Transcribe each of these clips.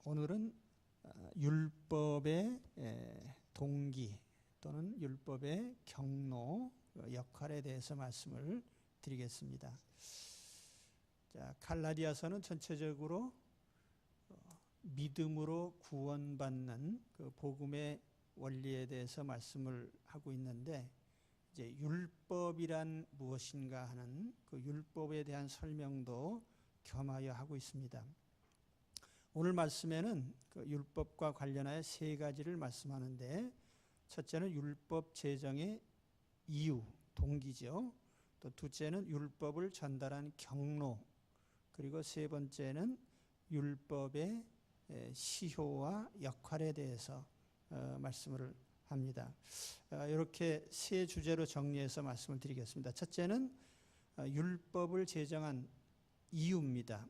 오늘은 율법의 동기 또는 율법의 경로 역할에 대해서 말씀을 드리겠습니다. 자, 갈라디아서는 전체적으로 믿음으로 구원받는 그 복음의 원리에 대해서 말씀을 하고 있는데, 이제 율법이란 무엇인가 하는 그 율법에 대한 설명도 겸하여 하고 있습니다. 오늘 말씀에는 그 율법과 관련하여 세 가지를 말씀하는데, 첫째는 율법 제정의 이유, 동기죠. 또 둘째는 율법을 전달한 경로, 그리고 세 번째는 율법의 시효와 역할에 대해서 말씀을 합니다. 이렇게 세 주제로 정리해서 말씀을 드리겠습니다. 첫째는 율법을 제정한 이유입니다.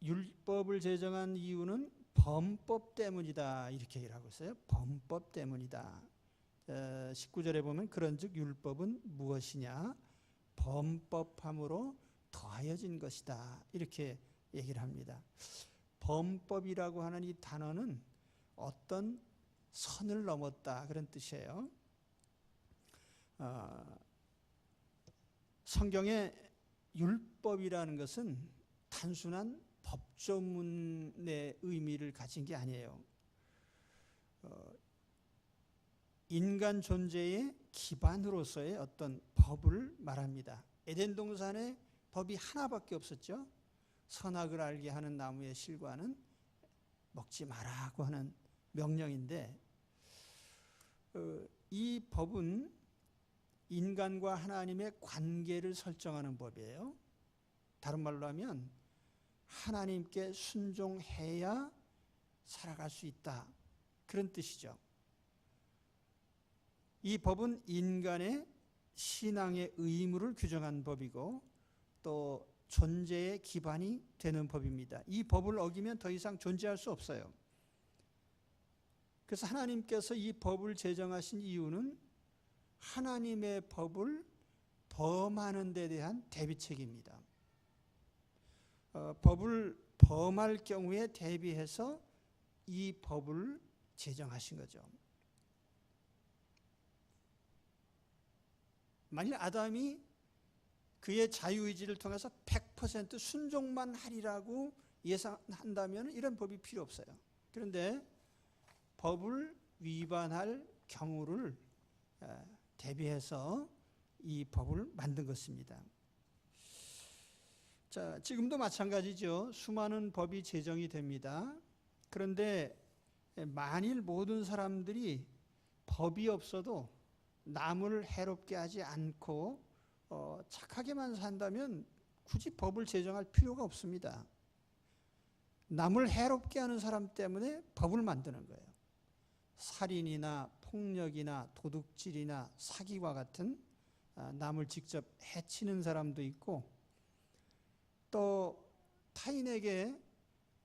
율법을 제정한 이유는 범법 때문이다, 이렇게 얘기를 하고 있어요. 범법 때문이다. 19절에 보면 그런즉 율법은 무엇이냐? 범법함으로 더하여진 것이다, 이렇게 얘기를 합니다. 범법이라고 하는 이 단어는 어떤 선을 넘었다, 그런 뜻이에요. 성경의 율법이라는 것은 단순한 법조문의 의미를 가진 게 아니에요. 인간 존재의 기반으로서의 어떤 법을 말합니다. 에덴 동산에 법이 하나밖에 없었죠. 선악을 알게 하는 나무의 실과는 먹지 마라고 하는 명령인데, 이 법은 인간과 하나님의 관계를 설정하는 법이에요. 다른 말로 하면 하나님께 순종해야 살아갈 수 있다, 그런 뜻이죠. 이 법은 인간의 신앙의 의무를 규정한 법이고 또 존재의 기반이 되는 법입니다. 이 법을 어기면 더 이상 존재할 수 없어요. 그래서 하나님께서 이 법을 제정하신 이유는 하나님의 법을 범하는 데 대한 대비책입니다. 법을 범할 경우에 대비해서 이 법을 제정하신 거죠. 만일 아담이 그의 자유의지를 통해서 100% 순종만 하리라고 예상한다면 이런 법이 필요 없어요. 그런데 법을 위반할 경우를 대비해서 이 법을 만든 것입니다. 자, 지금도 마찬가지죠. 수많은 법이 제정이 됩니다. 그런데 만일 모든 사람들이 법이 없어도 남을 해롭게 하지 않고 착하게만 산다면 굳이 법을 제정할 필요가 없습니다. 남을 해롭게 하는 사람 때문에 법을 만드는 거예요. 살인이나 폭력이나 도둑질이나 사기와 같은 남을 직접 해치는 사람도 있고, 또 타인에게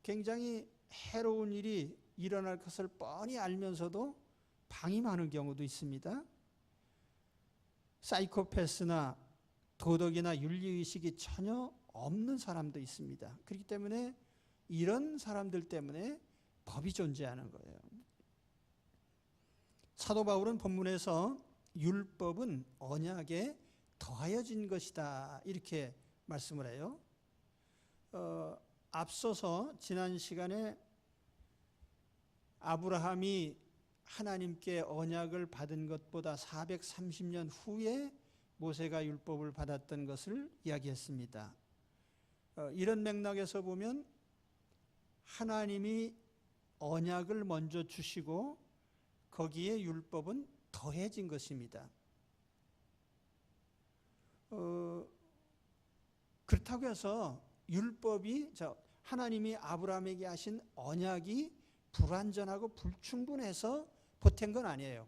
굉장히 해로운 일이 일어날 것을 뻔히 알면서도 방임하는 경우도 있습니다. 사이코패스나 도덕이나 윤리의식이 전혀 없는 사람도 있습니다. 그렇기 때문에 이런 사람들 때문에 법이 존재하는 거예요. 사도 바울은 본문에서 율법은 언약에 더하여진 것이다, 이렇게 말씀을 해요. 앞서서 지난 시간에 아브라함이 하나님께 언약을 받은 것보다 430년 후에 모세가 율법을 받았던 것을 이야기했습니다. 이런 맥락에서 보면 하나님이 언약을 먼저 주시고 거기에 율법은 더해진 것입니다. 그렇다고 해서 율법이, 하나님이 아브라함에게 하신 언약이 불완전하고 불충분해서 보탠 건 아니에요.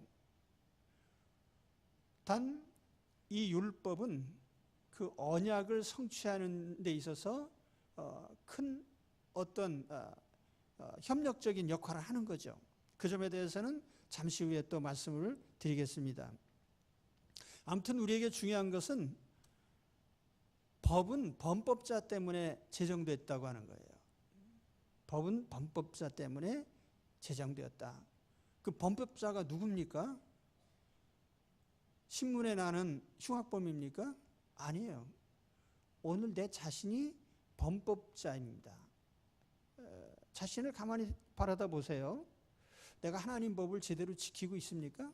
단 이 율법은 그 언약을 성취하는 데 있어서 큰 어떤 협력적인 역할을 하는 거죠. 그 점에 대해서는 잠시 후에 또 말씀을 드리겠습니다. 아무튼 우리에게 중요한 것은 법은 범법자 때문에 제정됐다고 하는 거예요. 법은 범법자 때문에 제정되었다. 그 범법자가 누굽니까? 신문에 나는 흉악범입니까? 아니에요. 오늘 내 자신이 범법자입니다. 자신을 가만히 바라다 보세요. 내가 하나님 법을 제대로 지키고 있습니까?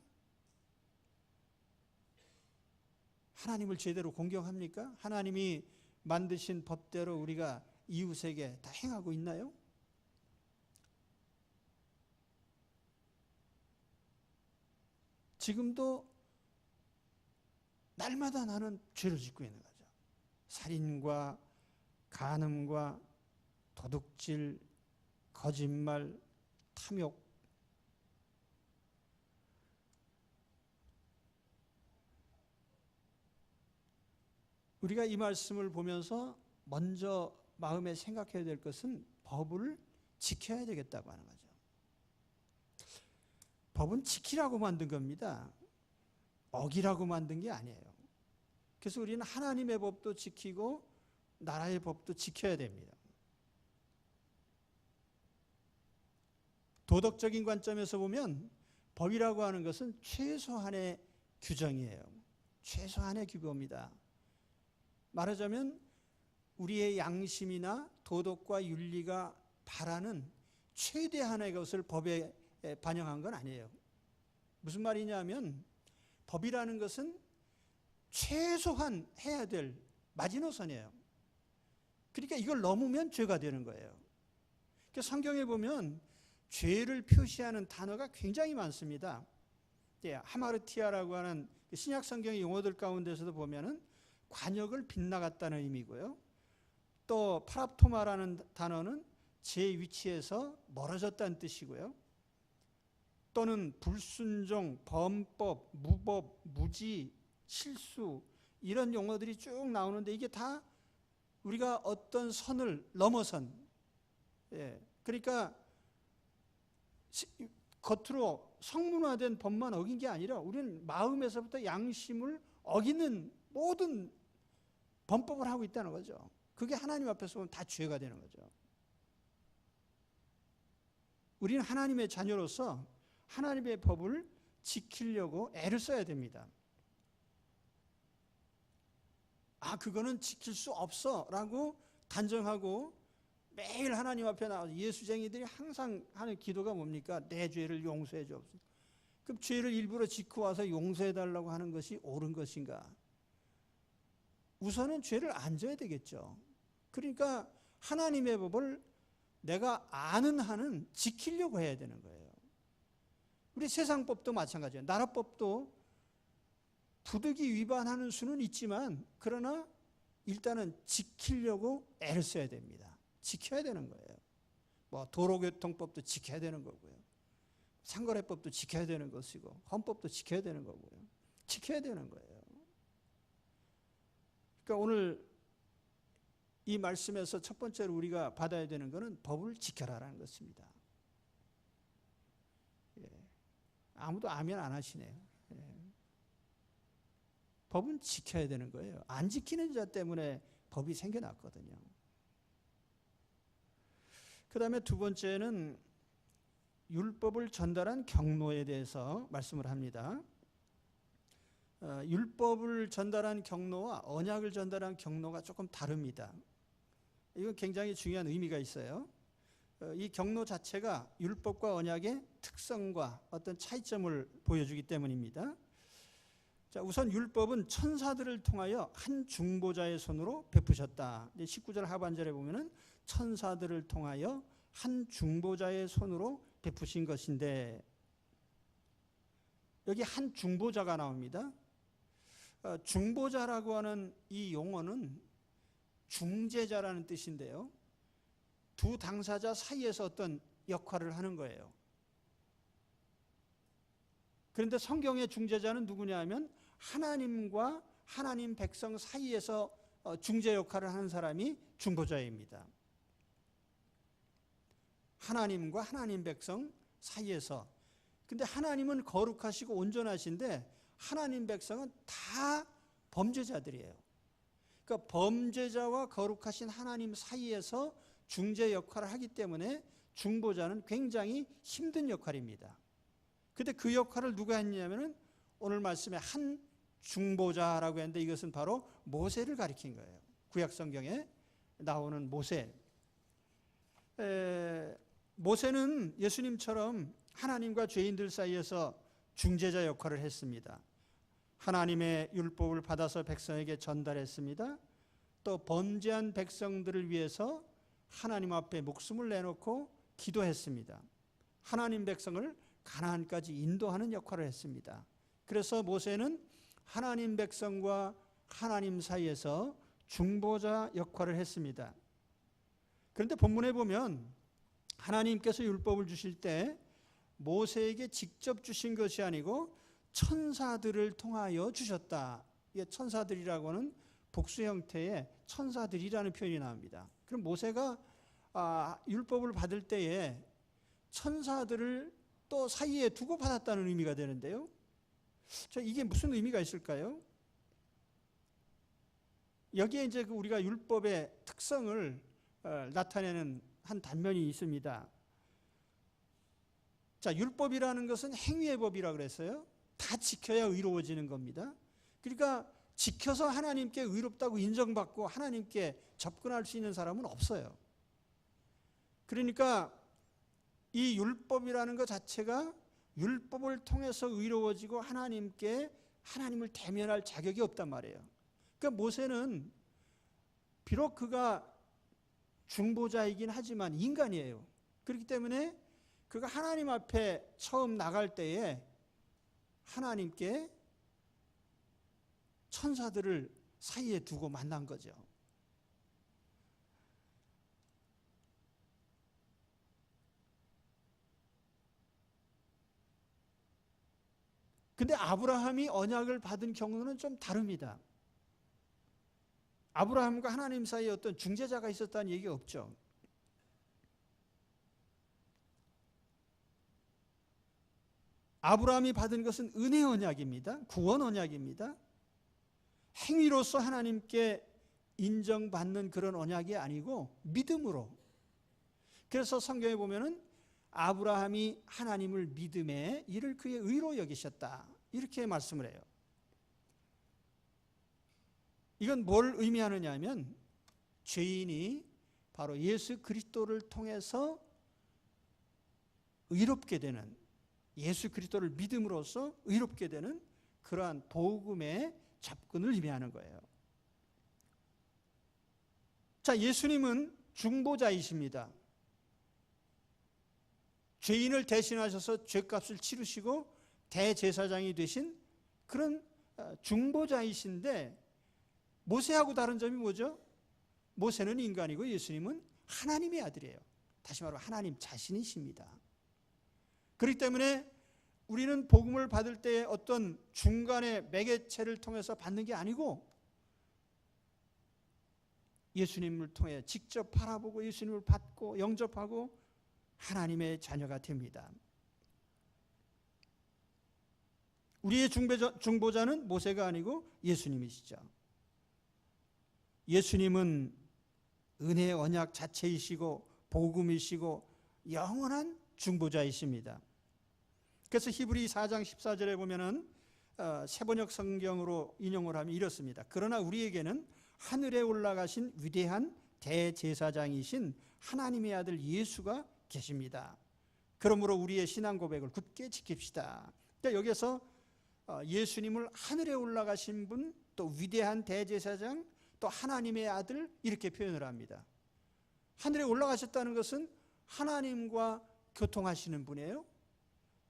하나님을 제대로 공경합니까? 하나님이 만드신 법대로 우리가 이웃에게 다 행하고 있나요? 지금도 날마다 나는 죄를 짓고 있는 거죠. 살인과 간음과 도둑질, 거짓말, 탐욕. 우리가 이 말씀을 보면서 먼저 마음에 생각해야 될 것은 법을 지켜야 되겠다고 하는 거죠. 법은 지키라고 만든 겁니다. 어기라고 만든 게 아니에요. 그래서 우리는 하나님의 법도 지키고 나라의 법도 지켜야 됩니다. 도덕적인 관점에서 보면 법이라고 하는 것은 최소한의 규정이에요. 최소한의 규범이다. 말하자면 우리의 양심이나 도덕과 윤리가 바라는 최대한의 것을 법에 반영한 건 아니에요. 무슨 말이냐면 법이라는 것은 최소한 해야 될 마지노선이에요. 그러니까 이걸 넘으면 죄가 되는 거예요. 그러니까 성경에 보면 죄를 표시하는 단어가 굉장히 많습니다. 하마르티아라고 하는 신약 성경의 용어들 가운데서도 보면은 관역을 빗나갔다는 의미고요. 또 파랍토마라는 단어는 제 위치에서 멀어졌다는 뜻이고요. 또는 불순종, 범법, 무법, 무지, 실수 이런 용어들이 쭉 나오는데 이게 다 우리가 어떤 선을 넘어선, 그러니까 겉으로 성문화된 법만 어긴 게 아니라 우리는 마음에서부터 양심을 어기는 모든 범법을 하고 있다는 거죠. 그게 하나님 앞에서 보면 다 죄가 되는 거죠. 우리는 하나님의 자녀로서 하나님의 법을 지키려고 애를 써야 됩니다. 그거는 지킬 수 없어 라고 단정하고 매일 하나님 앞에 나와서 예수쟁이들이 항상 하는 기도가 뭡니까? 내 죄를 용서해 주옵소서. 그럼 죄를 일부러 짓고 와서 용서해 달라고 하는 것이 옳은 것인가? 우선은 죄를 안 져야 되겠죠. 그러니까 하나님의 법을 내가 아는 한은 지키려고 해야 되는 거예요. 우리 세상법도 마찬가지예요. 나라법도 부득이 위반하는 수는 있지만 그러나 일단은 지키려고 애를 써야 됩니다. 지켜야 되는 거예요. 뭐 도로교통법도 지켜야 되는 거고요. 상거래법도 지켜야 되는 것이고 헌법도 지켜야 되는 거고요. 지켜야 되는 거예요. 그러니까 오늘 이 말씀에서 첫 번째로 우리가 받아야 되는 것은 법을 지켜라라는 것입니다. 아무도 아멘 안 하시네요. 법은 지켜야 되는 거예요. 안 지키는 자 때문에 법이 생겨났거든요. 그 다음에 두 번째는 율법을 전달한 경로에 대해서 말씀을 합니다. 율법을 전달한 경로와 언약을 전달한 경로가 조금 다릅니다. 이건 굉장히 중요한 의미가 있어요. 이 경로 자체가 율법과 언약의 특성과 어떤 차이점을 보여주기 때문입니다. 자, 우선 율법은 천사들을 통하여 한 중보자의 손으로 베푸셨다. 19절 하반절에 보면은 천사들을 통하여 한 중보자의 손으로 베푸신 것인데 여기 한 중보자가 나옵니다. 중보자라고 하는 이 용어는 중재자라는 뜻인데요. 두 당사자 사이에서 어떤 역할을 하는 거예요. 그런데 성경의 중재자는 누구냐 하면 하나님과 하나님 백성 사이에서 중재 역할을 하는 사람이 중보자입니다. 하나님과 하나님 백성 사이에서. 근데 하나님은 거룩하시고 온전하신데 하나님 백성은 다 범죄자들이에요. 그러니까 범죄자와 거룩하신 하나님 사이에서 중재 역할을 하기 때문에 중보자는 굉장히 힘든 역할입니다. 근데 그 역할을 누가 했냐면은 오늘 말씀에 한 중보자라고 했는데 이것은 바로 모세를 가리킨 거예요. 구약 성경에 나오는 모세. 모세는 예수님처럼 하나님과 죄인들 사이에서 중재자 역할을 했습니다. 하나님의 율법을 받아서 백성에게 전달했습니다. 또 번제한 백성들을 위해서 하나님 앞에 목숨을 내놓고 기도했습니다. 하나님 백성을 가나안까지 인도하는 역할을 했습니다. 그래서 모세는 하나님 백성과 하나님 사이에서 중보자 역할을 했습니다. 그런데 본문에 보면 하나님께서 율법을 주실 때 모세에게 직접 주신 것이 아니고 천사들을 통하여 주셨다. 이게 천사들이라고 하는 복수 형태의 천사들이라는 표현이 나옵니다. 그럼 모세가 율법을 받을 때에 천사들을 또 사이에 두고 받았다는 의미가 되는데요. 자, 이게 무슨 의미가 있을까요? 여기에 이제 우리가 율법의 특성을 나타내는 한 단면이 있습니다. 자, 율법이라는 것은 행위의 법이라고 그랬어요. 다 지켜야 의로워지는 겁니다. 그러니까 지켜서 하나님께 의롭다고 인정받고 하나님께 접근할 수 있는 사람은 없어요. 그러니까 이 율법이라는 것 자체가 율법을 통해서 의로워지고 하나님을 대면할 자격이 없단 말이에요. 그러니까 모세는 비록 그가 중보자이긴 하지만 인간이에요. 그렇기 때문에 그가 하나님 앞에 처음 나갈 때에 하나님께 천사들을 사이에 두고 만난 거죠. 근데 아브라함이 언약을 받은 경우는 좀 다릅니다. 아브라함과 하나님 사이에 어떤 중재자가 있었다는 얘기가 없죠. 아브라함이 받은 것은 은혜 언약입니다. 구원 언약입니다. 행위로서 하나님께 인정받는 그런 언약이 아니고 믿음으로. 그래서 성경에 보면은 아브라함이 하나님을 믿음에 이를 그의 의로 여기셨다. 이렇게 말씀을 해요. 이건 뭘 의미하느냐 하면 죄인이 바로 예수 그리스도를 통해서 의롭게 되는, 예수 그리스도를 믿음으로써 의롭게 되는 그러한 복음의 접근을 의미하는 거예요. 자, 예수님은 중보자이십니다. 죄인을 대신하셔서 죄값을 치르시고 대제사장이 되신 그런 중보자이신데 모세하고 다른 점이 뭐죠? 모세는 인간이고 예수님은 하나님의 아들이에요. 다시 말하면 하나님 자신이십니다. 그렇기 때문에 우리는 복음을 받을 때 어떤 중간의 매개체를 통해서 받는 게 아니고 예수님을 통해 직접 바라보고 예수님을 받고 영접하고 하나님의 자녀가 됩니다. 우리의 중보자는 모세가 아니고 예수님이시죠. 예수님은 은혜의 언약 자체이시고 복음이시고 영원한 중보자이십니다. 그래서 히브리 4장 14절에 보면은 세번역 성경으로 인용을 하면 이렇습니다. 그러나 우리에게는 하늘에 올라가신 위대한 대제사장이신 하나님의 아들 예수가 계십니다. 그러므로 우리의 신앙 고백을 굳게 지킵시다. 그러니까 여기서 예수님을 하늘에 올라가신 분, 또 위대한 대제사장, 또 하나님의 아들 이렇게 표현을 합니다. 하늘에 올라가셨다는 것은 하나님과 교통하시는 분이에요.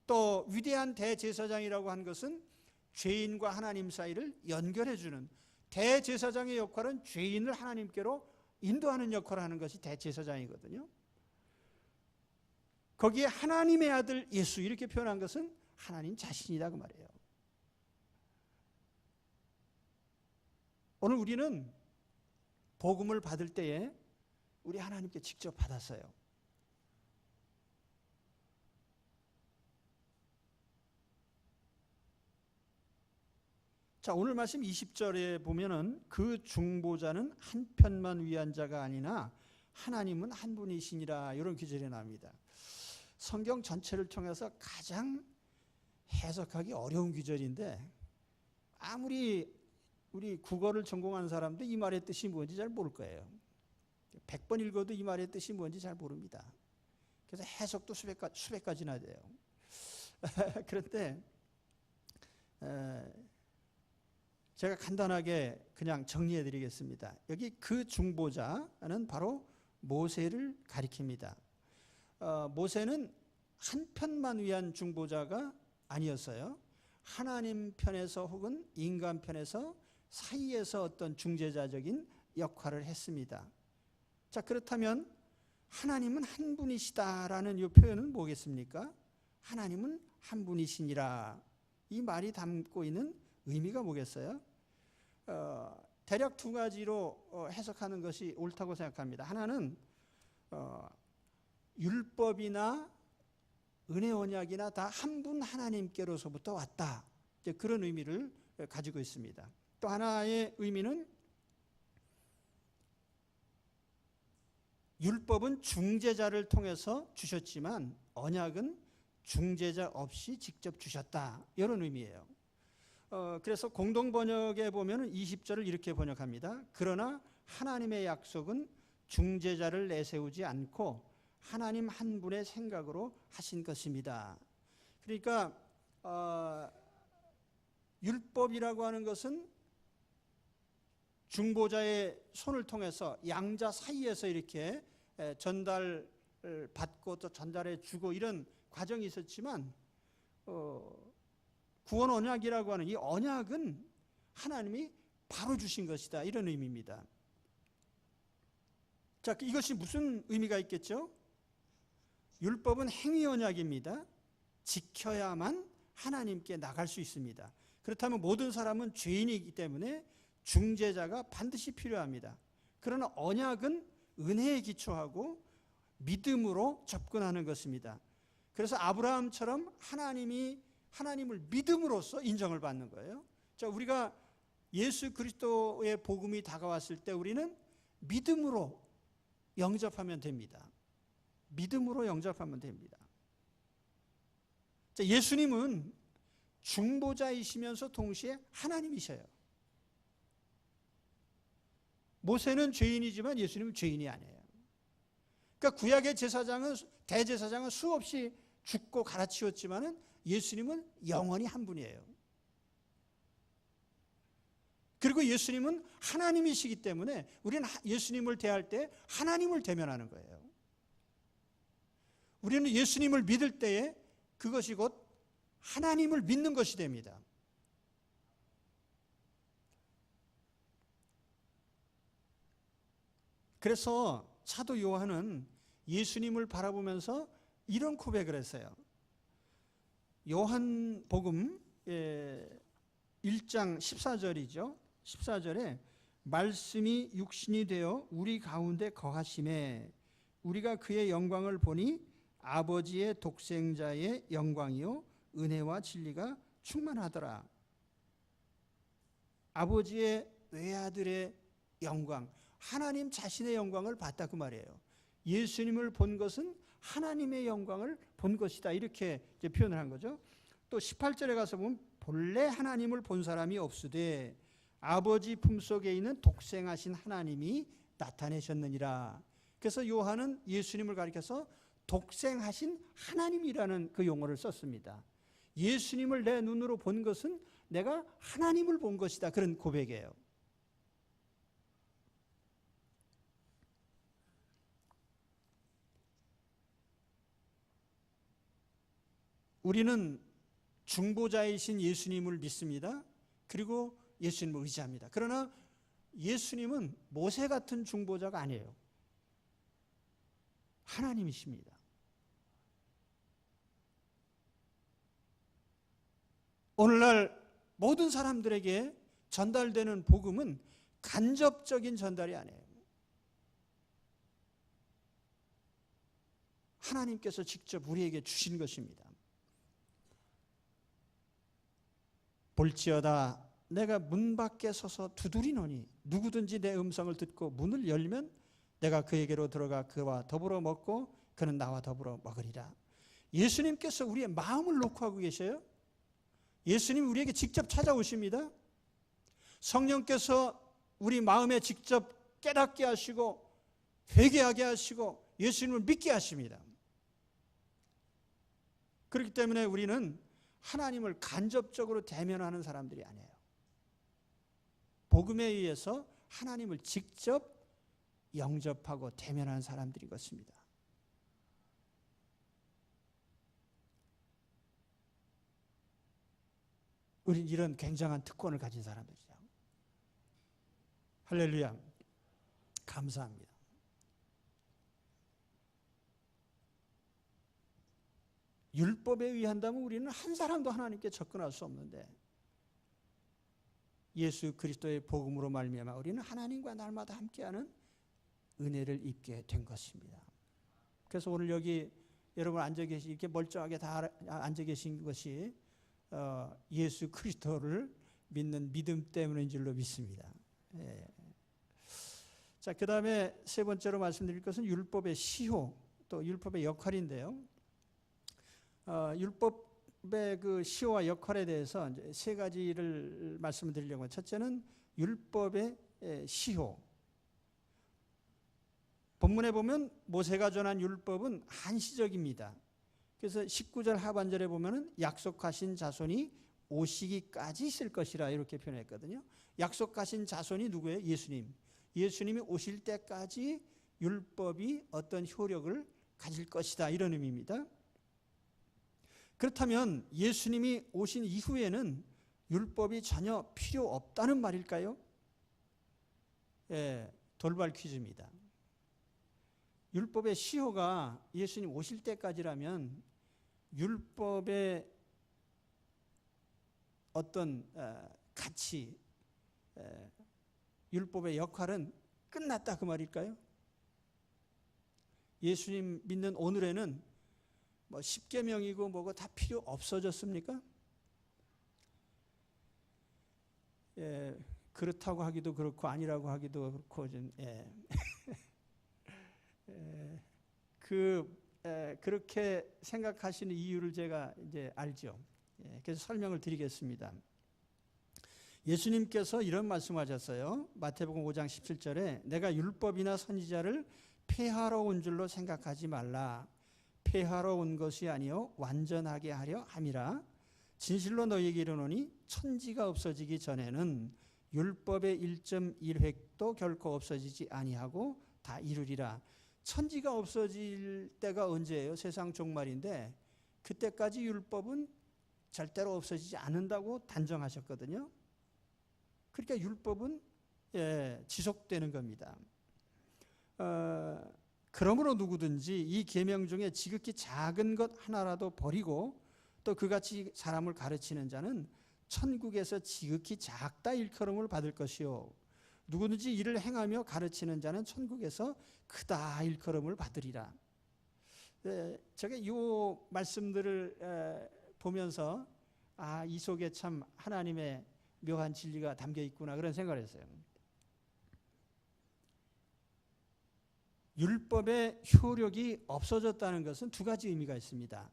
또 위대한 대제사장이라고 한 것은 죄인과 하나님 사이를 연결해 주는, 대제사장의 역할은 죄인을 하나님께로 인도하는 역할을 하는 것이 대제사장이거든요. 거기에 하나님의 아들 예수 이렇게 표현한 것은 하나님 자신이다 그 말이에요. 오늘 우리는 복음을 받을 때에 우리 하나님께 직접 받았어요. 자, 오늘 말씀 20절에 보면은 그 중보자는 한 편만 위한 자가 아니나 하나님은 한 분이시니라 이런 구절이 나옵니다. 성경 전체를 통해서 가장 해석하기 어려운 구절인데 아무리 우리 국어를 전공한 사람도 이 말의 뜻이 뭔지 잘 모를 거예요. 100번 읽어도 이 말의 뜻이 뭔지 잘 모릅니다. 그래서 해석도 수백 가지나 돼요. 그런데 제가 간단하게 그냥 정리해 드리겠습니다. 여기 그 중보자는 바로 모세를 가리킵니다. 모세는 한 편만 위한 중보자가 아니었어요. 하나님 편에서 혹은 인간 편에서 사이에서 어떤 중재자적인 역할을 했습니다. 자, 그렇다면 하나님은 한 분이시다라는 이 표현은 뭐겠습니까? 하나님은 한 분이시니라. 이 말이 담고 있는 의미가 뭐겠어요? 대략 두 가지로 해석하는 것이 옳다고 생각합니다. 하나는 율법이나 은혜 언약이나 다 한 분 하나님께로서부터 왔다. 그런 의미를 가지고 있습니다. 또 하나의 의미는 율법은 중재자를 통해서 주셨지만 언약은 중재자 없이 직접 주셨다. 이런 의미예요. 그래서 공동 번역에 보면 20절을 이렇게 번역합니다. 그러나 하나님의 약속은 중재자를 내세우지 않고 하나님 한 분의 생각으로 하신 것입니다. 그러니까 율법이라고 하는 것은 중보자의 손을 통해서 양자 사이에서 이렇게 전달을 받고 또 전달해 주고 이런 과정이 있었지만 구원 언약이라고 하는 이 언약은 하나님이 바로 주신 것이다. 이런 의미입니다. 자, 이것이 무슨 의미가 있겠죠? 율법은 행위 언약입니다. 지켜야만 하나님께 나갈 수 있습니다. 그렇다면 모든 사람은 죄인이기 때문에 중재자가 반드시 필요합니다. 그러나 언약은 은혜에 기초하고 믿음으로 접근하는 것입니다. 그래서 아브라함처럼 하나님을 믿음으로써 인정을 받는 거예요. 자, 우리가 예수 그리스도의 복음이 다가왔을 때 우리는 믿음으로 영접하면 됩니다. 믿음으로 영접하면 됩니다. 자, 예수님은 중보자이시면서 동시에 하나님이셔요. 모세는 죄인이지만 예수님은 죄인이 아니에요. 그러니까 구약의 대제사장은 수없이 죽고 갈아치웠지만은 예수님은 영원히 한 분이에요. 그리고 예수님은 하나님이시기 때문에 우리는 예수님을 대할 때 하나님을 대면하는 거예요. 우리는 예수님을 믿을 때에 그것이 곧 하나님을 믿는 것이 됩니다. 그래서 사도 요한은 예수님을 바라보면서 이런 고백을 했어요. 요한복음 1장 14절이죠. 14절에 말씀이 육신이 되어 우리 가운데 거하심에 우리가 그의 영광을 보니 아버지의 독생자의 영광이요 은혜와 진리가 충만하더라. 아버지의 외아들의 영광, 하나님 자신의 영광을 봤다 그 말이에요. 예수님을 본 것은 하나님의 영광을 본 것이다. 이렇게 이제 표현을 한 거죠. 또 18절에 가서 보면 본래 하나님을 본 사람이 없으되 아버지 품속에 있는 독생하신 하나님이 나타내셨느니라. 그래서 요한은 예수님을 가리켜서 독생하신 하나님이라는 그 용어를 썼습니다. 예수님을 내 눈으로 본 것은 내가 하나님을 본 것이다. 그런 고백이에요. 우리는 중보자이신 예수님을 믿습니다. 그리고 예수님을 의지합니다. 그러나 예수님은 모세 같은 중보자가 아니에요. 하나님이십니다. 오늘날 모든 사람들에게 전달되는 복음은 간접적인 전달이 아니에요. 하나님께서 직접 우리에게 주신 것입니다. 볼지어다 내가 문 밖에 서서 두드리노니 누구든지 내 음성을 듣고 문을 열면 내가 그에게로 들어가 그와 더불어 먹고 그는 나와 더불어 먹으리라. 예수님께서 우리의 마음을 놓고 하고 계셔요. 예수님 우리에게 직접 찾아오십니다. 성령께서 우리 마음에 직접 깨닫게 하시고 회개하게 하시고 예수님을 믿게 하십니다. 그렇기 때문에 우리는 하나님을 간접적으로 대면하는 사람들이 아니에요. 복음에 의해서 하나님을 직접 영접하고 대면하는 사람들이 것입니다. 우리는 이런 굉장한 특권을 가진 사람들이죠. 할렐루야. 감사합니다. 율법에 의한다면 우리는 한 사람도 하나님께 접근할 수 없는데 예수 그리스도의 복음으로 말미암아 우리는 하나님과 날마다 함께하는 은혜를 입게 된 것입니다. 그래서 오늘 여기 여러분 이렇게 멀쩡하게 다 앉아 계신 것이 예수 그리스도를 믿는 믿음 때문인 줄로 믿습니다. 예. 자, 그 다음에 세 번째로 말씀드릴 것은 율법의 시효, 또 율법의 역할인데요. 율법의 그 시효와 역할에 대해서 이제 세 가지를 말씀드리려고 합니다. 첫째는 율법의 시효. 본문에 보면 모세가 전한 율법은 한시적입니다. 그래서 19절 하반절에 보면은 약속하신 자손이 오시기까지 있을 것이라 이렇게 표현했거든요. 약속하신 자손이 누구예요? 예수님. 예수님이 오실 때까지 율법이 어떤 효력을 가질 것이다 이런 의미입니다. 그렇다면 예수님이 오신 이후에는 율법이 전혀 필요 없다는 말일까요? 예, 돌발 퀴즈입니다. 율법의 시효가 예수님 오실 때까지라면 율법의 어떤 가치, 율법의 역할은 끝났다 그 말일까요? 예수님 믿는 오늘에는 뭐 십계명이고 뭐고 다 필요 없어졌습니까? 예, 그렇다고 하기도 그렇고 아니라고 하기도 그렇고 좀 그렇게 생각하시는 이유를 제가 이제 알죠. 그래서 설명을 드리겠습니다. 예수님께서 이런 말씀하셨어요. 마태복음 5장 17절에 내가 율법이나 선지자를 폐하러 온 줄로 생각하지 말라. 폐하러 온 것이 아니요 완전하게 하려 함이라. 진실로 너희에게 이르노니 천지가 없어지기 전에는 율법의 1.1획도 결코 없어지지 아니하고 다 이루리라. 천지가 없어질 때가 언제예요? 세상 종말인데 그때까지 율법은 절대로 없어지지 않는다고 단정하셨거든요. 그러니까 율법은 지속되는 겁니다. 그러므로 누구든지 이 계명 중에 지극히 작은 것 하나라도 버리고 또 그같이 사람을 가르치는 자는 천국에서 지극히 작다 일컬음을 받을 것이요 누구든지 이를 행하며 가르치는 자는 천국에서 크다 일컬음을 받으리라. 제가 이 말씀들을 보면서 이 속에 참 하나님의 묘한 진리가 담겨 있구나 그런 생각을 했어요. 율법의 효력이 없어졌다는 것은 두 가지 의미가 있습니다.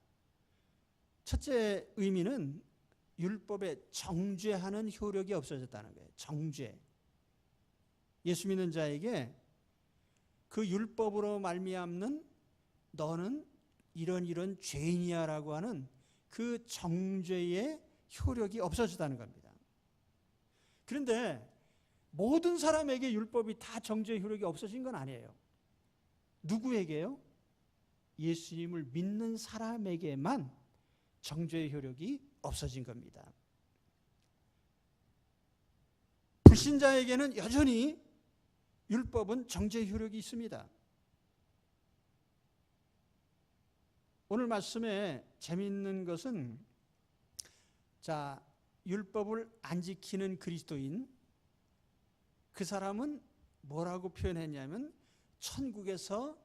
첫째 의미는 율법의 정죄하는 효력이 없어졌다는 거예요. 정죄. 예수 믿는 자에게 그 율법으로 말미암는 너는 이런 죄인이야 라고 하는 그 정죄의 효력이 없어졌다는 겁니다. 그런데 모든 사람에게 율법이 다 정죄의 효력이 없어진 건 아니에요. 누구에게요? 예수님을 믿는 사람에게만 정죄의 효력이 없어진 겁니다. 불신자에게는 여전히 율법은 정죄의 효력이 있습니다. 오늘 말씀에 재미있는 것은 율법을 안 지키는 그리스도인 그 사람은 뭐라고 표현했냐면 천국에서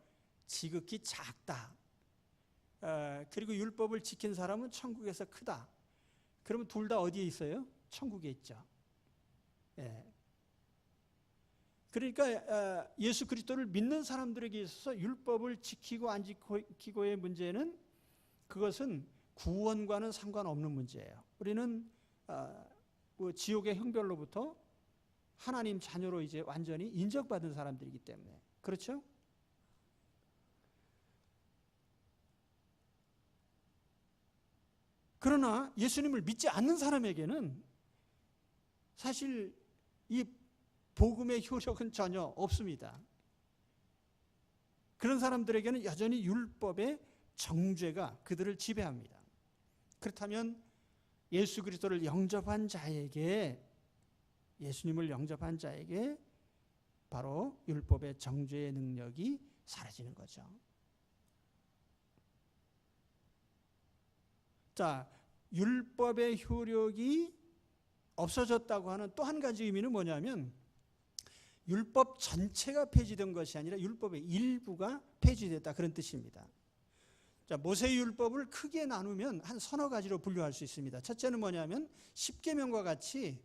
지극히 작다. 그리고 율법을 지킨 사람은 천국에서 크다. 그러면 둘 다 어디에 있어요? 천국에 있죠. 그러니까 예수 그리스도를 믿는 사람들에게 있어서 율법을 지키고 안 지키고의 문제는 그것은 구원과는 상관없는 문제예요. 우리는 지옥의 형벌로부터 하나님 자녀로 이제 완전히 인정받은 사람들이기 때문에. 그렇죠? 그러나 예수님을 믿지 않는 사람에게는 사실 이 복음의 효력은 전혀 없습니다. 그런 사람들에게는 여전히 율법의 정죄가 그들을 지배합니다. 그렇다면 예수 그리스도를 영접한 자에게, 예수님을 영접한 자에게 바로 율법의 정죄의 능력이 사라지는 거죠. 자, 율법의 효력이 없어졌다고 하는 또 한 가지 의미는 뭐냐면 율법 전체가 폐지된 것이 아니라 율법의 일부가 폐지됐다, 그런 뜻입니다. 자, 모세율법을 크게 나누면 한 서너 가지로 분류할 수 있습니다. 첫째는 뭐냐면 십계명과 같이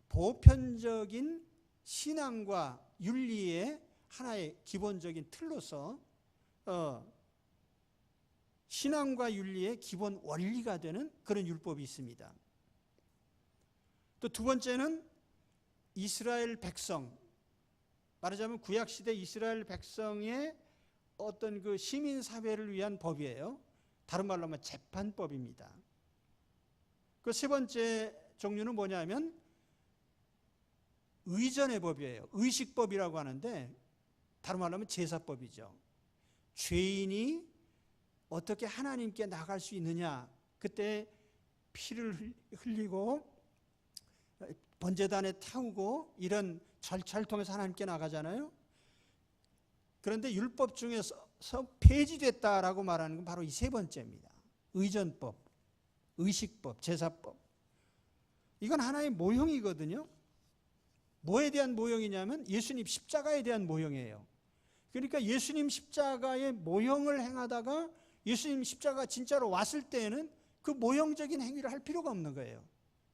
보편적인 신앙과 윤리의 하나의 기본적인 틀로서 신앙과 윤리의 기본 원리가 되는 그런 율법이 있습니다. 또 두 번째는 이스라엘 백성, 말하자면 구약시대 이스라엘 백성의 어떤 그 시민사회를 위한 법이에요. 다른 말로 하면 재판법입니다. 그 세 번째 종류는 뭐냐면 의전의 법이에요. 의식법이라고 하는데 다른 말로 하면 제사법이죠. 죄인이 어떻게 하나님께 나갈 수 있느냐, 그때 피를 흘리고 번제단에 태우고 이런 절차를 통해서 하나님께 나가잖아요. 그런데 율법 중에서 폐지됐다라고 말하는 건 바로 이 세 번째입니다. 의전법, 의식법, 제사법. 이건 하나의 모형이거든요. 뭐에 대한 모형이냐면 예수님 십자가에 대한 모형이에요. 그러니까 예수님 십자가의 모형을 행하다가 예수님 십자가 진짜로 왔을 때에는 그 모형적인 행위를 할 필요가 없는 거예요.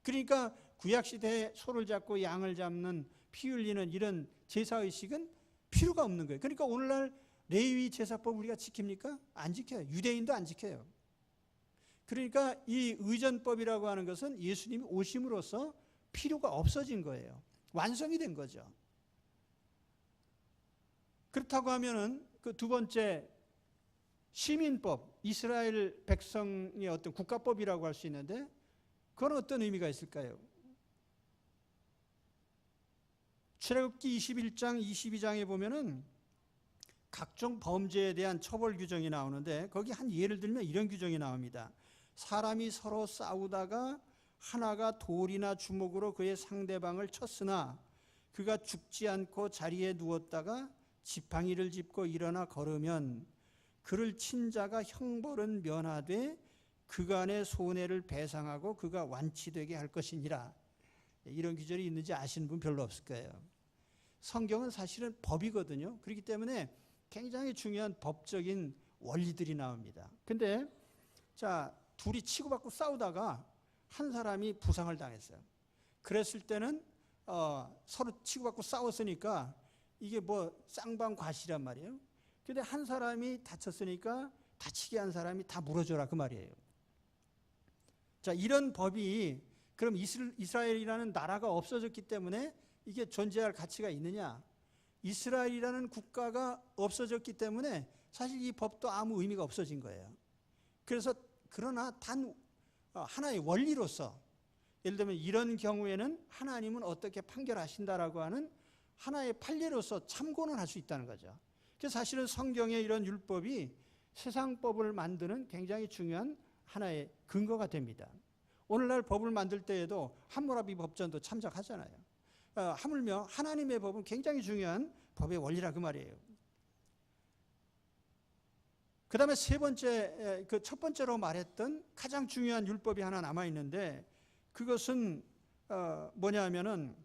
그러니까 구약시대에 소를 잡고 양을 잡는, 피 흘리는 이런 제사의식은 필요가 없는 거예요. 그러니까 오늘날 레위기 제사법 우리가 지킵니까? 안 지켜요. 유대인도 안 지켜요. 그러니까 이 의전법이라고 하는 것은 예수님이 오심으로써 필요가 없어진 거예요. 완성이 된 거죠. 그렇다고 하면은 그 두 번째 시민법, 이스라엘 백성의 어떤 국가법이라고 할 수 있는데 그건 어떤 의미가 있을까요? 출애굽기 21장, 22장에 보면은 각종 범죄에 대한 처벌 규정이 나오는데 거기 한 예를 들면 이런 규정이 나옵니다. 사람이 서로 싸우다가 하나가 돌이나 주먹으로 그의 상대방을 쳤으나 그가 죽지 않고 자리에 누웠다가 지팡이를 짚고 일어나 걸으면 그를 친 자가 형벌은 면하되 그간의 손해를 배상하고 그가 완치되게 할 것이니라. 이런 규절이 있는지 아시는 분 별로 없을 거예요. 성경은 사실은 법이거든요. 그렇기 때문에 굉장히 중요한 법적인 원리들이 나옵니다. 근데 자, 둘이 치고받고 싸우다가 한 사람이 부상을 당했어요. 그랬을 때는 서로 치고받고 싸웠으니까 이게 뭐 쌍방과실이란 말이에요. 근데 한 사람이 다쳤으니까 다치게 한 사람이 다 물어줘라, 그 말이에요. 자, 이런 법이 그럼 이스라엘이라는 나라가 없어졌기 때문에 이게 존재할 가치가 있느냐? 이스라엘이라는 국가가 없어졌기 때문에 사실 이 법도 아무 의미가 없어진 거예요. 그래서 그러나 단 하나의 원리로서, 예를 들면 이런 경우에는 하나님은 어떻게 판결하신다라고 하는 하나의 판례로서 참고는 할 수 있다는 거죠. 그래서 사실은 성경의 이런 율법이 세상법을 만드는 굉장히 중요한 하나의 근거가 됩니다. 오늘날 법을 만들 때에도 함무라비 법전도 참작하잖아요. 하물며 하나님의 법은 굉장히 중요한 법의 원리라, 그 말이에요. 그 다음에 세 번째, 그 첫 번째로 말했던 가장 중요한 율법이 하나 남아있는데 그것은 뭐냐 하면은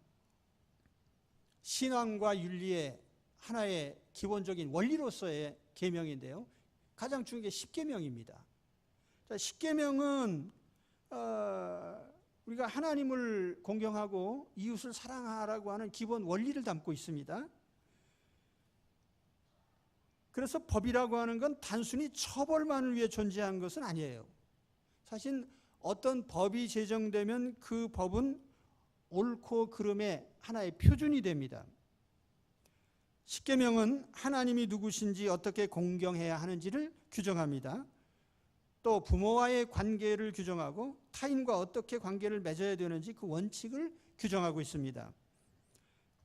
신앙과 윤리의 하나의 기본적인 원리로서의 계명인데요. 가장 중요한 게 십계명입니다. 십계명은 우리가 하나님을 공경하고 이웃을 사랑하라고 하는 기본 원리를 담고 있습니다. 그래서 법이라고 하는 건 단순히 처벌만을 위해 존재한 것은 아니에요. 사실 어떤 법이 제정되면 그 법은 옳고 그름의 하나의 표준이 됩니다. 십계명은 하나님이 누구신지 어떻게 공경해야 하는지를 규정합니다. 또 부모와의 관계를 규정하고 타인과 어떻게 관계를 맺어야 되는지 그 원칙을 규정하고 있습니다.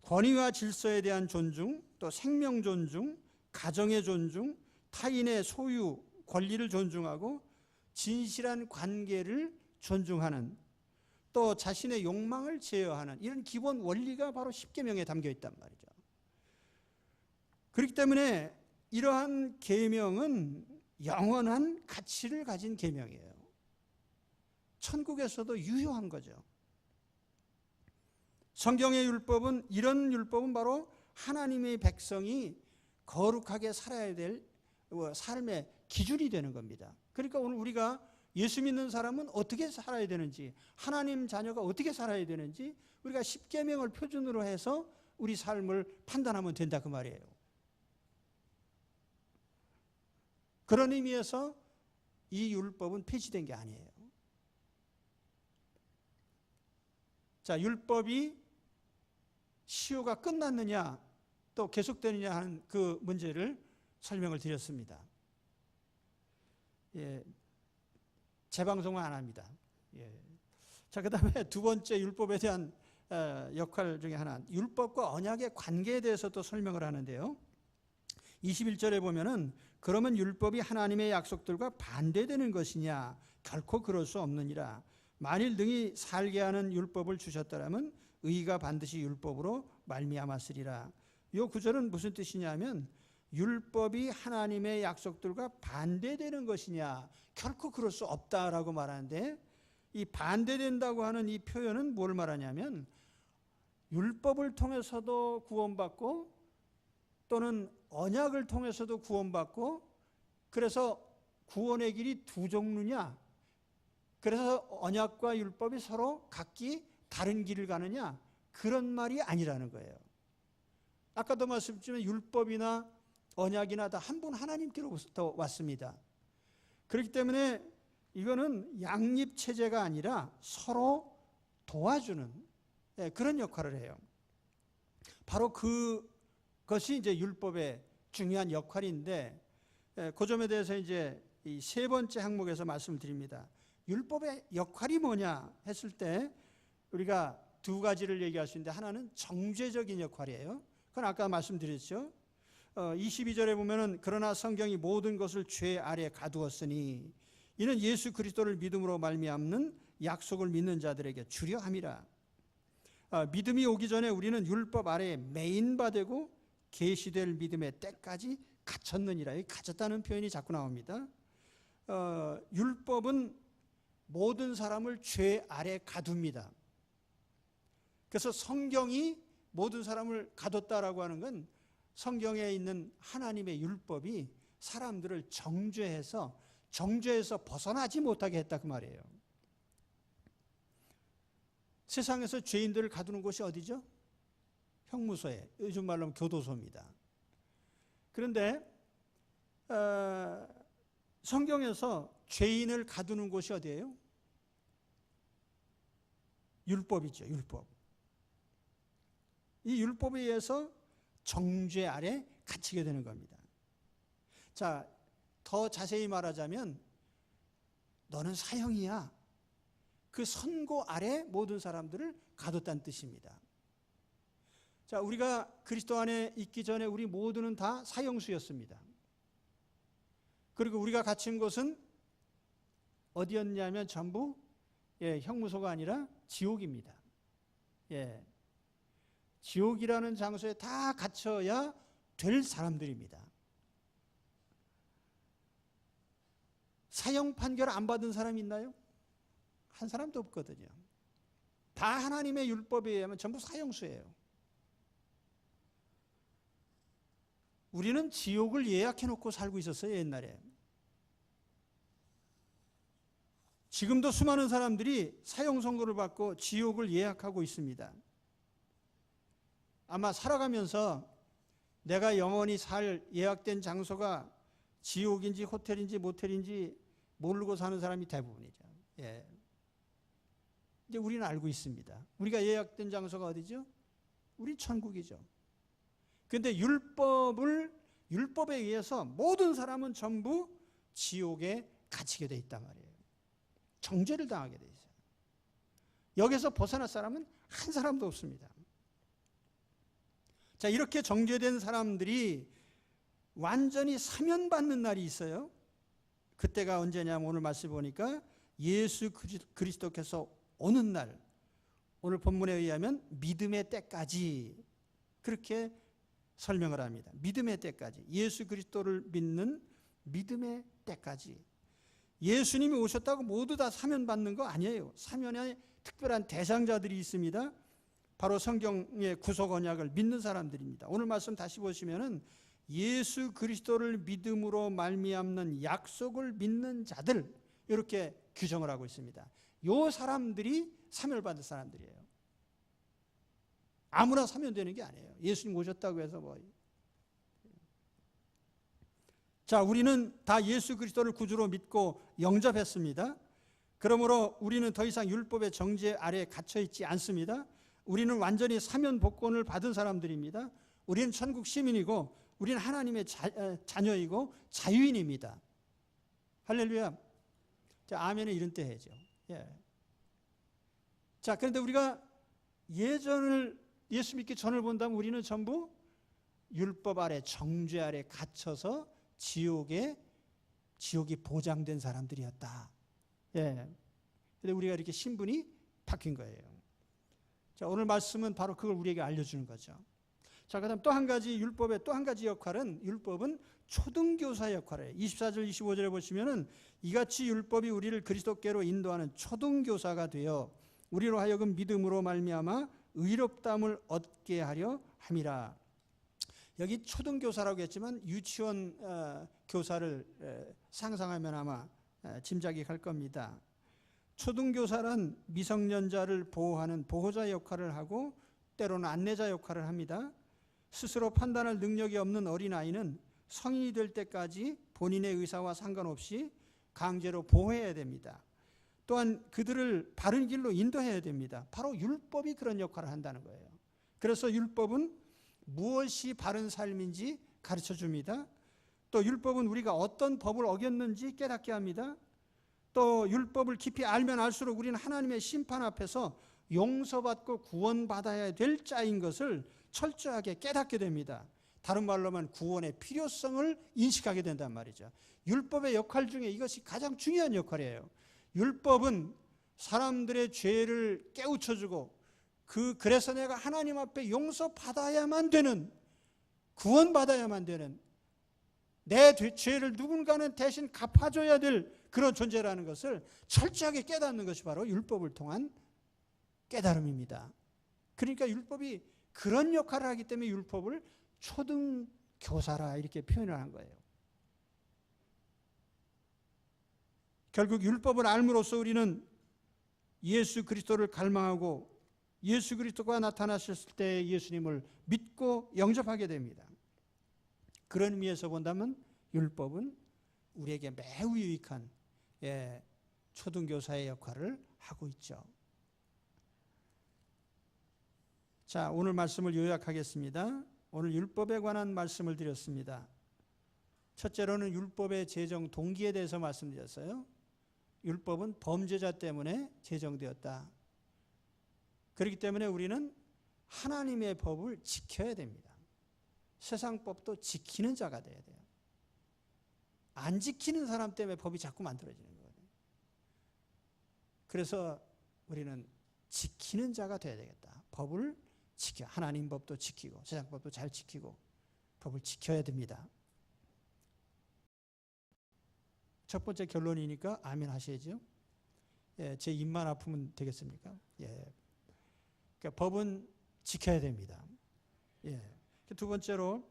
권위와 질서에 대한 존중, 또 생명 존중, 가정의 존중, 타인의 소유, 권리를 존중하고 진실한 관계를 존중하는, 또 자신의 욕망을 제어하는 이런 기본 원리가 바로 십계명에 담겨 있단 말이죠. 그렇기 때문에 이러한 계명은 영원한 가치를 가진 계명이에요. 천국에서도 유효한 거죠. 성경의 율법은, 이런 율법은 바로 하나님의 백성이 거룩하게 살아야 될 삶의 기준이 되는 겁니다. 그러니까 오늘 우리가 예수 믿는 사람은 어떻게 살아야 되는지, 하나님 자녀가 어떻게 살아야 되는지 우리가 십계명을 표준으로 해서 우리 삶을 판단하면 된다 그 말이에요. 그런 의미에서 이 율법은 폐지된 게 아니에요. 자, 율법이 시효가 끝났느냐 또 계속되느냐 하는 그 문제를 설명을 드렸습니다. 예, 재방송은 안 합니다. 예. 자, 그 다음에 두 번째 율법에 대한 역할 중에 하나, 율법과 언약의 관계에 대해서도 설명을 하는데요. 21절에 보면은 그러면 율법이 하나님의 약속들과 반대되는 것이냐? 결코 그럴 수 없느니라. 만일 능히 살게 하는 율법을 주셨더라면 의가 반드시 율법으로 말미암았으리라. 이 구절은 무슨 뜻이냐면 율법이 하나님의 약속들과 반대되는 것이냐? 결코 그럴 수 없다라고 말하는데, 이 반대된다고 하는 이 표현은 뭘 말하냐면 율법을 통해서도 구원받고 또는 언약을 통해서도 구원받고, 그래서 구원의 길이 두 종류냐? 그래서 언약과 율법이 서로 각기 다른 길을 가느냐? 그런 말이 아니라는 거예요. 아까도 말씀드렸지만 율법이나 언약이나 다 한 분 하나님께로부터 왔습니다. 그렇기 때문에 이거는 양립체제가 아니라 서로 도와주는 그런 역할을 해요. 바로 그것이 이제 율법의 중요한 역할인데, 그 점에 대해서 이제 이 세 번째 항목에서 말씀을 드립니다. 율법의 역할이 뭐냐 했을 때 우리가 두 가지를 얘기할 수 있는데, 하나는 정죄적인 역할이에요. 그건 아까 말씀드렸죠. 22절에 보면은 그러나 성경이 모든 것을 죄 아래 가두었으니 이는 예수 그리스도를 믿음으로 말미암는 약속을 믿는 자들에게 주려 함이라. 믿음이 오기 전에 우리는 율법 아래에 매인 바 되고 계시될 믿음의 때까지 갇혔느니라. 갇혔다는 표현이 자꾸 나옵니다. 율법은 모든 사람을 죄 아래 가둡니다. 그래서 성경이 모든 사람을 가뒀다라고 하는 건 성경에 있는 하나님의 율법이 사람들을 정죄해서 벗어나지 못하게 했다 그 말이에요. 세상에서 죄인들을 가두는 곳이 어디죠? 형무소에, 요즘 말로 하면 교도소입니다. 그런데 성경에서 죄인을 가두는 곳이 어디예요? 율법이죠. 율법. 이 율법에 의해서 정죄 아래 갇히게 되는 겁니다. 자, 더 자세히 말하자면 너는 사형이야. 그 선고 아래 모든 사람들을 가뒀다는 뜻입니다. 자, 우리가 그리스도 안에 있기 전에 우리 모두는 다 사형수였습니다. 그리고 우리가 갇힌 곳은 어디였냐면 전부 형무소가 아니라 지옥입니다. 지옥이라는 장소에 다 갇혀야 될 사람들입니다. 사형 판결 안 받은 사람이 있나요? 한 사람도 없거든요. 다 하나님의 율법에 의하면 전부 사형수예요. 우리는 지옥을 예약해 놓고 살고 있었어요, 옛날에. 지금도 수많은 사람들이 사형 선고를 받고 지옥을 예약하고 있습니다. 아마 살아가면서 내가 영원히 살 예약된 장소가 지옥인지 호텔인지 모텔인지 모르고 사는 사람이 대부분이죠. 예. 이제 우리는 알고 있습니다. 우리가 예약된 장소가 어디죠? 우리 천국이죠. 그런데 율법에 의해서 모든 사람은 전부 지옥에 갇히게 돼 있단 말이에요. 정죄를 당하게 돼 있어요. 여기서 벗어날 사람은 한 사람도 없습니다. 자, 이렇게 정죄된 사람들이 완전히 사면받는 날이 있어요. 그때가 언제냐면 오늘 말씀 보니까 예수 그리스도께서 오는 날, 오늘 본문에 의하면 믿음의 때까지 그렇게 설명을 합니다. 믿음의 때까지, 예수 그리스도를 믿는 믿음의 때까지. 예수님이 오셨다고 모두 다 사면받는 거 아니에요. 사면에 특별한 대상자들이 있습니다. 바로 성경의 구속 언약을 믿는 사람들입니다. 오늘 말씀 다시 보시면은 예수 그리스도를 믿음으로 말미암는 약속을 믿는 자들, 이렇게 규정을 하고 있습니다. 요 사람들이 사면받을 사람들이에요. 아무나 사면되는 게 아니에요. 예수님 오셨다고 해서 뭐. 자, 우리는 다 예수 그리스도를 구주로 믿고 영접했습니다. 그러므로 우리는 더 이상 율법의 정죄 아래에 갇혀 있지 않습니다. 우리는 완전히 사면 복권을 받은 사람들입니다. 우리는 천국 시민이고 우리는 하나님의 자녀이고 자유인입니다. 할렐루야. 자, 아멘은 이런 때 해야죠. 예. 자, 그런데 우리가 예수 믿기 전을 본다면 우리는 전부 율법 아래, 정죄 아래 갇혀서 지옥이 보장된 사람들이었다. 예. 근데 우리가 이렇게 신분이 바뀐 거예요. 자, 오늘 말씀은 바로 그걸 우리에게 알려주는 거죠. 자, 그다음 또 한 가지 율법의 또 한 가지 역할은, 율법은 초등교사 역할이에요. 24절 25절에 보시면은 이같이 율법이 우리를 그리스도께로 인도하는 초등교사가 되어 우리로 하여금 믿음으로 말미암아 의롭다함을 얻게 하려 함이라. 여기 초등교사라고 했지만 유치원 교사를 상상하면 아마 짐작이 갈 겁니다. 초등교사란 미성년자를 보호하는 보호자 역할을 하고 때로는 안내자 역할을 합니다. 스스로 판단할 능력이 없는 어린아이는 성인이 될 때까지 본인의 의사와 상관없이 강제로 보호해야 됩니다. 또한 그들을 바른 길로 인도해야 됩니다. 바로 율법이 그런 역할을 한다는 거예요. 그래서 율법은 무엇이 바른 삶인지 가르쳐 줍니다. 또 율법은 우리가 어떤 법을 어겼는지 깨닫게 합니다. 또 율법을 깊이 알면 알수록 우리는 하나님의 심판 앞에서 용서받고 구원받아야 될 자인 것을 철저하게 깨닫게 됩니다. 다른 말로 하면 구원의 필요성을 인식하게 된단 말이죠. 율법의 역할 중에 이것이 가장 중요한 역할이에요. 율법은 사람들의 죄를 깨우쳐주고 그래서 내가 하나님 앞에 용서받아야만 되는, 구원받아야만 되는, 내 죄를 누군가는 대신 갚아줘야 될 그런 존재라는 것을 철저하게 깨닫는 것이 바로 율법을 통한 깨달음입니다. 그러니까 율법이 그런 역할을 하기 때문에 율법을 초등교사라 이렇게 표현을 한 거예요. 결국 율법을 알므로써 우리는 예수 그리스도를 갈망하고 예수 그리스도가 나타나셨을 때 예수님을 믿고 영접하게 됩니다. 그런 의미에서 본다면 율법은 우리에게 매우 유익한 초등교사의 역할을 하고 있죠. 자, 오늘 말씀을 요약하겠습니다. 오늘 율법에 관한 말씀을 드렸습니다. 첫째로는 율법의 제정 동기에 대해서 말씀드렸어요. 율법은 범죄자 때문에 제정되었다. 그렇기 때문에 우리는 하나님의 법을 지켜야 됩니다. 세상 법도 지키는 자가 돼야 돼요. 안 지키는 사람 때문에 법이 자꾸 만들어지는 거거든요. 그래서 우리는 지키는 자가 돼야 되겠다. 법을 지켜, 하나님 법도 지키고 세상 법도 잘 지키고 법을 지켜야 됩니다. 첫 번째 결론이니까 아멘 하셔야죠. 예, 제 입만 아프면 되겠습니까? 예. 그러니까 법은 지켜야 됩니다. 예. 두 번째로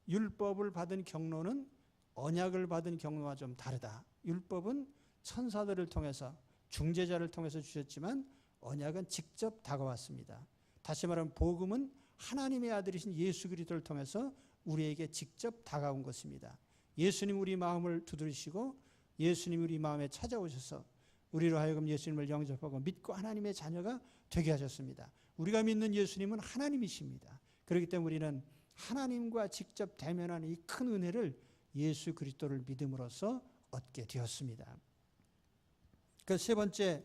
율법을 받은 경로는 언약을 받은 경로와 좀 다르다. 율법은 천사들을 통해서, 중재자를 통해서 주셨지만 언약은 직접 다가왔습니다. 다시 말하면 복음은 하나님의 아들이신 예수 그리스도를 통해서 우리에게 직접 다가온 것입니다. 예수님 우리 마음을 두드리시고 예수님 우리 마음에 찾아오셔서 우리로 하여금 예수님을 영접하고 믿고 하나님의 자녀가 되게 하셨습니다. 우리가 믿는 예수님은 하나님이십니다. 그렇기 때문에 우리는 하나님과 직접 대면하는 이 큰 은혜를 예수 그리스도를 믿음으로써 얻게 되었습니다. 그 세 번째,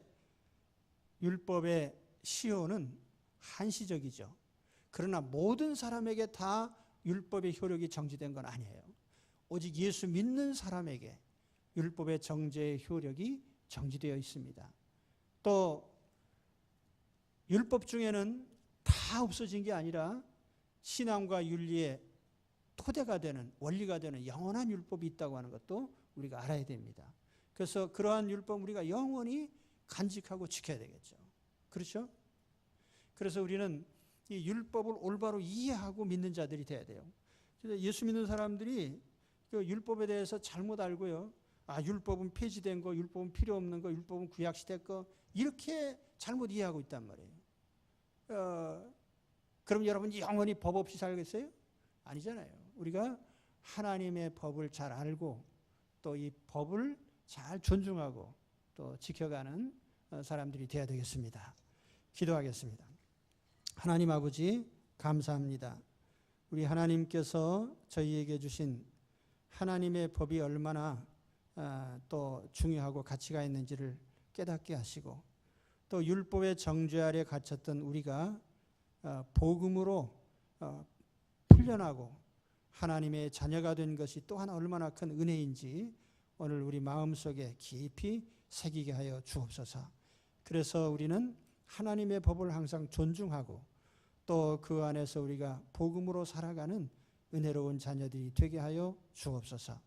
율법의 시효는 한시적이죠. 그러나 모든 사람에게 다 율법의 효력이 정지된 건 아니에요. 오직 예수 믿는 사람에게 율법의 정죄의 효력이 정지되어 있습니다. 또 율법 중에는 다 없어진 게 아니라 신앙과 윤리의 토대가 되는, 원리가 되는 영원한 율법이 있다고 하는 것도 우리가 알아야 됩니다. 그래서 그러한 율법 우리가 영원히 간직하고 지켜야 되겠죠. 그렇죠? 그래서 우리는 이 율법을 올바로 이해하고 믿는 자들이 돼야 돼요. 예수 믿는 사람들이 그 율법에 대해서 잘못 알고요. 율법은 폐지된 거, 율법은 필요 없는 거, 율법은 구약시대 거, 이렇게 잘못 이해하고 있단 말이에요. 그럼 여러분이 영원히 법 없이 살겠어요? 아니잖아요. 우리가 하나님의 법을 잘 알고 또 이 법을 잘 존중하고 또 지켜가는 사람들이 되어야 되겠습니다. 기도하겠습니다. 하나님 아버지 감사합니다. 우리 하나님께서 저희에게 주신 하나님의 법이 얼마나 또 중요하고 가치가 있는지를 깨닫게 하시고 또 율법의 정죄 아래 갇혔던 우리가 복음으로 풀려나고 하나님의 자녀가 된 것이 또한 얼마나 큰 은혜인지 오늘 우리 마음속에 깊이 새기게 하여 주옵소서. 그래서 우리는 하나님의 법을 항상 존중하고 또 그 안에서 우리가 복음으로 살아가는 은혜로운 자녀들이 되게 하여 주옵소서.